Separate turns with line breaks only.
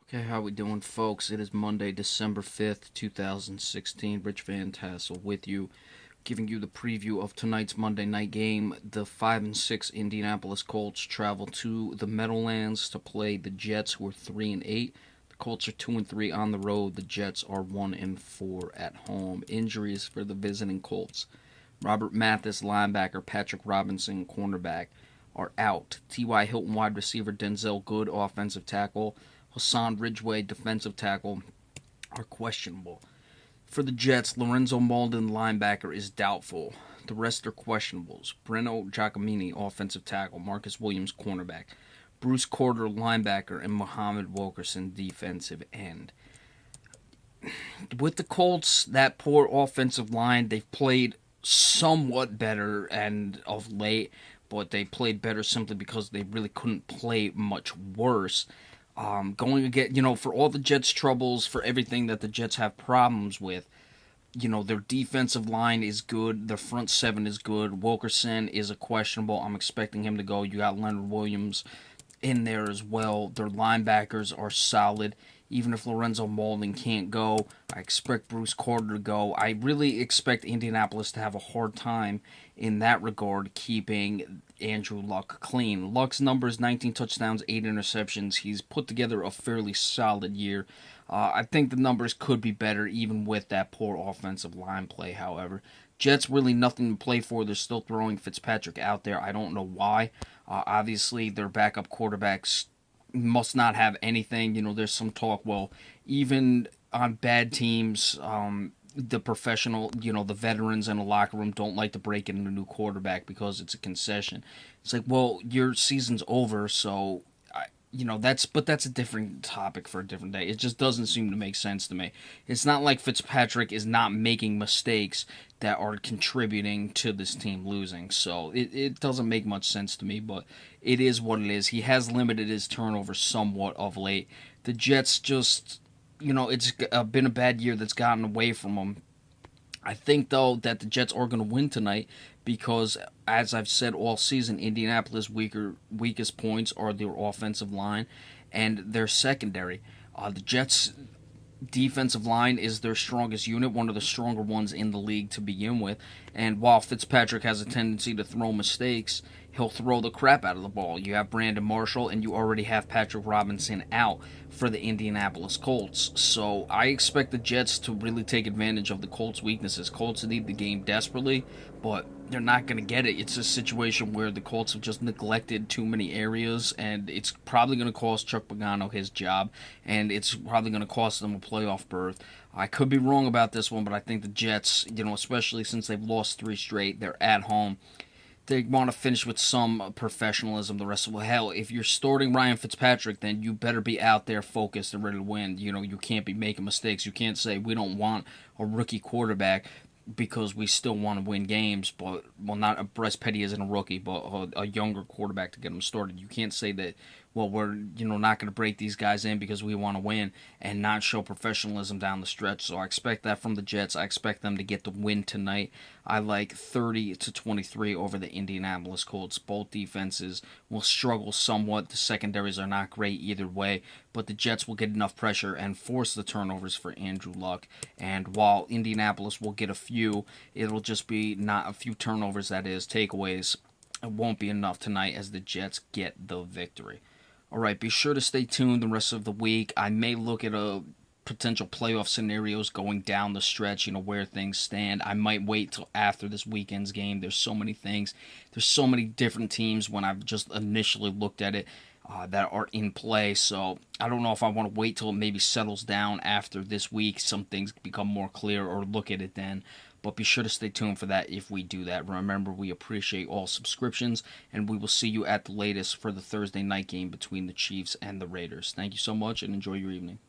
Okay, how we doing, folks? It is Monday, December 5th, 2016. Rich Van Tassel with you, giving you the preview of tonight's Monday night game. The 5 and 6 Indianapolis Colts travel to the Meadowlands to play the Jets, who are 3 and 8. The Colts are 2 and 3 on the road. The Jets are 1 and 4 at home. Injuries for the visiting Colts: Robert Mathis, linebacker; Patrick Robinson, cornerback, are out. T.Y. Hilton, wide receiver; Denzel Good, offensive tackle; Hassan Ridgeway, defensive tackle, are questionable. For the Jets, Lorenzo Malden, linebacker, is doubtful. The rest are questionables: Breno Giacomini, offensive tackle; Marcus Williams, cornerback; Bruce Corder, linebacker; and Muhammad Wilkerson, defensive end. With the Colts, that poor offensive line, they've played somewhat better and of late, but they played better simply because they really couldn't play much worse. Going again, for all the Jets' troubles, for everything that the Jets have problems with, their defensive line is good. Their front seven is good. Wilkerson is a questionable. I'm expecting him to go. You got Leonard Williams in there as well. Their linebackers are solid. Even if Lorenzo Malden can't go, I expect Bruce Corder to go. I really expect Indianapolis to have a hard time in that regard, keeping Andrew Luck clean. Luck's numbers: 19 touchdowns, 8 interceptions. He's put together a fairly solid year. I think the numbers could be better even with that poor offensive line play, however. Jets really nothing to play for. They're still throwing Fitzpatrick out there. I don't know why. Obviously, their backup quarterbacks must not have anything. There's some talk, well, even on bad teams, the professional, the veterans in the locker room don't like to break in a new quarterback because it's a concession. It's like, well, your season's over, so that's a different topic for a different day. It just doesn't seem to make sense to me. It's not like Fitzpatrick is not making mistakes that are contributing to this team losing. So it doesn't make much sense to me, but it is what it is. He has limited his turnovers somewhat of late. The Jets just, it's been a bad year that's gotten away from them. I think, though, that the Jets are going to win tonight because, as I've said all season, Indianapolis' weakest points are their offensive line and their secondary. The Jets' defensive line is their strongest unit, one of the stronger ones in the league to begin with. And while Fitzpatrick has a tendency to throw mistakes, he'll throw the crap out of the ball. You have Brandon Marshall, and you already have Patrick Robinson out for the Indianapolis Colts. So I expect the Jets to really take advantage of the Colts' weaknesses. Colts need the game desperately, but they're not going to get it. It's a situation where the Colts have just neglected too many areas, and it's probably going to cost Chuck Pagano his job, and it's probably going to cost them a playoff berth. I could be wrong about this one, but I think the Jets, especially since they've lost 3 straight, they're at home. They want to finish with some professionalism the rest of the way. Hell, if you're starting Ryan Fitzpatrick, then you better be out there focused and ready to win. You can't be making mistakes. You can't say we don't want a rookie quarterback because we still want to win games, but, well, not Bryce Petty isn't a rookie, but a younger quarterback to get them started. You can't say that, well, we're not going to break these guys in because we want to win and not show professionalism down the stretch. So I expect that from the Jets. I expect them to get the win tonight. I like 30-23 over the Indianapolis Colts. Both defenses will struggle somewhat. The secondaries are not great either way, but the Jets will get enough pressure and force the turnovers for Andrew Luck. And while Indianapolis will get a few, it'll just be not a few turnovers, that is, takeaways. It won't be enough tonight as the Jets get the victory. All right, be sure to stay tuned the rest of the week. I may look at potential playoff scenarios going down the stretch, where things stand. I might wait till after this weekend's game. There's so many things. There's so many different teams when I've just initially looked at it that are in play. So I don't know if I want to wait till it maybe settles down after this week. Some things become more clear, or look at it then. But be sure to stay tuned for that if we do that. Remember, we appreciate all subscriptions, and we will see you at the latest for the Thursday night game between the Chiefs and the Raiders. Thank you so much, and enjoy your evening.